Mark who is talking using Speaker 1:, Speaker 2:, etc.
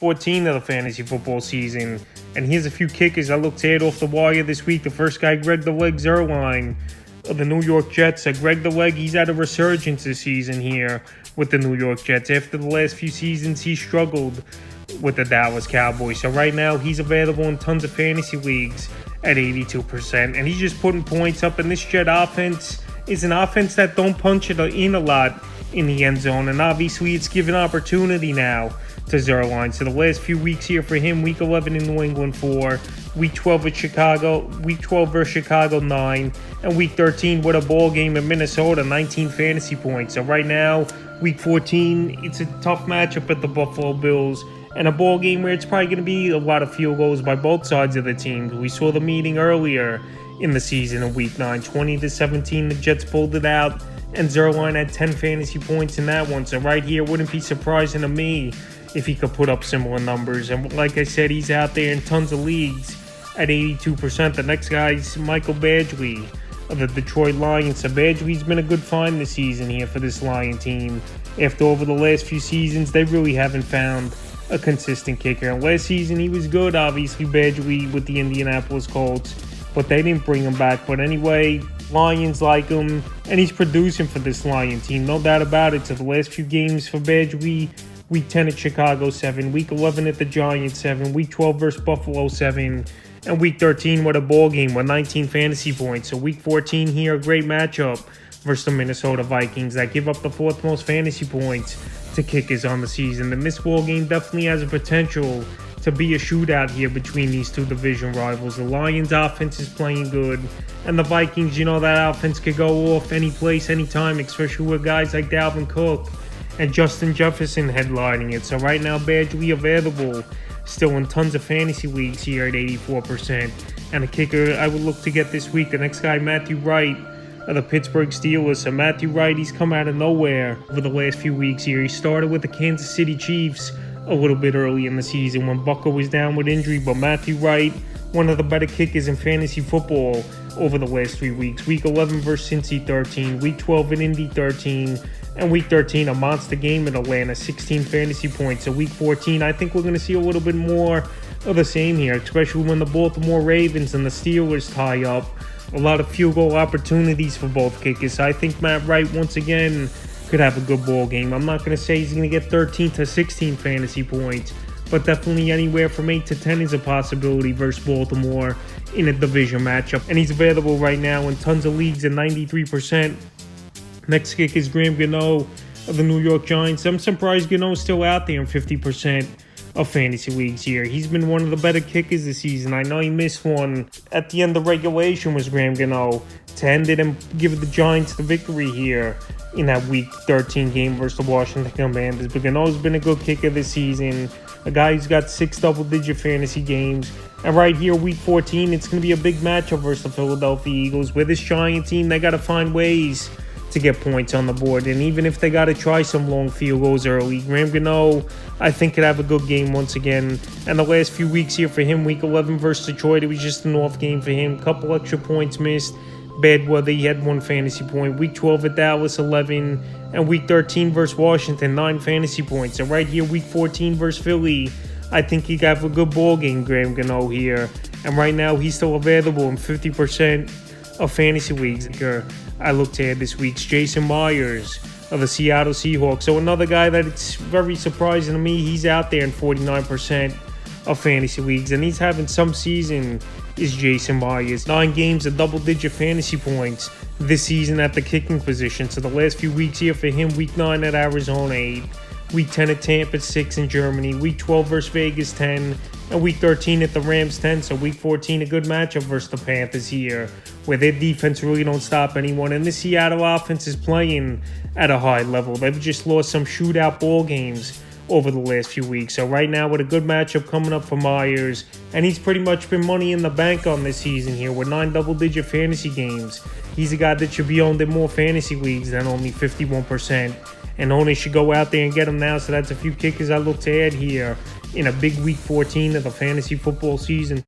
Speaker 1: 14 of the fantasy football season. And here's a few kickers I look to add off the wire this week. The first guy, Greg the Leg Zuerlein of the New York Jets. Greg the Leg, he's had a resurgence this season here with the New York Jets. After the last few seasons, he struggled with the Dallas Cowboys. So right now, he's available in tons of fantasy leagues at 82%. And he's just putting points up. And this Jet offense is an offense that don't punch it in a lot in the end zone. And obviously, it's given opportunity now to Zuerlein. So the last few weeks here for him, week 11 in New England 4, week 12 at Chicago, week 12 versus Chicago 9, and week 13 with a ball game in Minnesota, 19 fantasy points. So right now, week 14, it's a tough matchup at the Buffalo Bills and a ball game where it's probably going to be a lot of field goals by both sides of the team. We saw the meeting earlier in the season in week 9, 20-17, the Jets pulled it out, and Zuerlein had 10 fantasy points in that one. So right here, wouldn't be surprising to me if he could put up similar numbers. And like I said, he's out there in tons of leagues at 82%. The next guy is Michael Badgley of the Detroit Lions. So Badgley's been a good find this season here for this Lion team. After over the last few seasons, they really haven't found a consistent kicker. And last season, he was good, obviously, Badgley with the Indianapolis Colts, but they didn't bring him back. But anyway, Lions like him, and he's producing for this Lion team, no doubt about it. So the last few games for Badgley, week 10 at Chicago 7, week 11 at the Giants 7, week 12 versus Buffalo 7, and week 13 with a ball game with 19 fantasy points. So week 14 here, a great matchup versus the Minnesota Vikings that give up the fourth most fantasy points to kickers on the season. And this ball game definitely has a potential to be a shootout here between these two division rivals. The Lions offense is playing good, and the Vikings, that offense could go off any place, anytime, especially with guys like Dalvin Cook and Justin Jefferson headlining it. So right now, Badgley available still in tons of fantasy leagues here at 84%. And a kicker I would look to get this week, the next guy, Matthew Wright of the Pittsburgh Steelers. So Matthew Wright, he's come out of nowhere over the last few weeks here. He started with the Kansas City Chiefs a little bit early in the season when Bucker was down with injury. But Matthew Wright, one of the better kickers in fantasy football over the last 3 weeks. Week 11 versus Cincy 13, week 12 in Indy 13, and week 13, a monster game in Atlanta, 16 fantasy points. So week 14, I think we're going to see a little bit more of the same here, especially when the Baltimore Ravens and the Steelers tie up. A lot of field goal opportunities for both kickers. So I think Matt Wright, once again, could have a good ball game. I'm not going to say he's going to get 13 to 16 fantasy points, but definitely anywhere from 8 to 10 is a possibility versus Baltimore in a division matchup. And he's available right now in tons of leagues at 93%. Next kick is Graham Gano of the New York Giants. I'm surprised Gano's still out there in 50% of fantasy leagues here. He's been one of the better kickers this season. I know he missed one at the end of regulation, was Graham Gano, to end it and give the Giants the victory here in that week 13 game versus the Washington Commanders. But Gano's been a good kicker this season, a guy who's got 6 double-digit fantasy games. And right here, week 14, it's going to be a big matchup versus the Philadelphia Eagles. With this Giant team, they got to find ways to get points on the board. And even if they got to try some long field goals early, Graham Gano, I think, could have a good game once again. And the last few weeks here for him, week 11 versus Detroit, it was just an off game for him. Couple extra points missed. Bad weather, he had 1 fantasy point. Week 12 at Dallas, 11. And week 13 versus Washington, 9 fantasy points. And right here, week 14 versus Philly, I think he got a good ball game, Graham Gano here. And right now, he's still available in 50% of fantasy leagues. I looked at this week's Jason Myers of the Seattle Seahawks. So another guy that it's very surprising to me, he's out there in 49% of fantasy leagues, and he's having some season, is Jason Myers. 9 games of double-digit fantasy points this season at the kicking position. So the last few weeks here for him, week 9 at Arizona 8, week 10 at Tampa 6 in Germany, week 12 versus Vegas 10, and week 13 at the Rams 10. So week 14, a good matchup versus the Panthers here, where their defense really don't stop anyone. And the Seattle offense is playing at a high level. They've just lost some shootout ball games over the last few weeks. So right now, with a good matchup coming up for Myers, and he's pretty much been money in the bank on this season here with 9 double-digit fantasy games. He's a guy that should be owned in more fantasy leagues than only 51%. And owners should go out there and get him now. So that's a few kickers I look to add here in a big week 14 of the fantasy football season.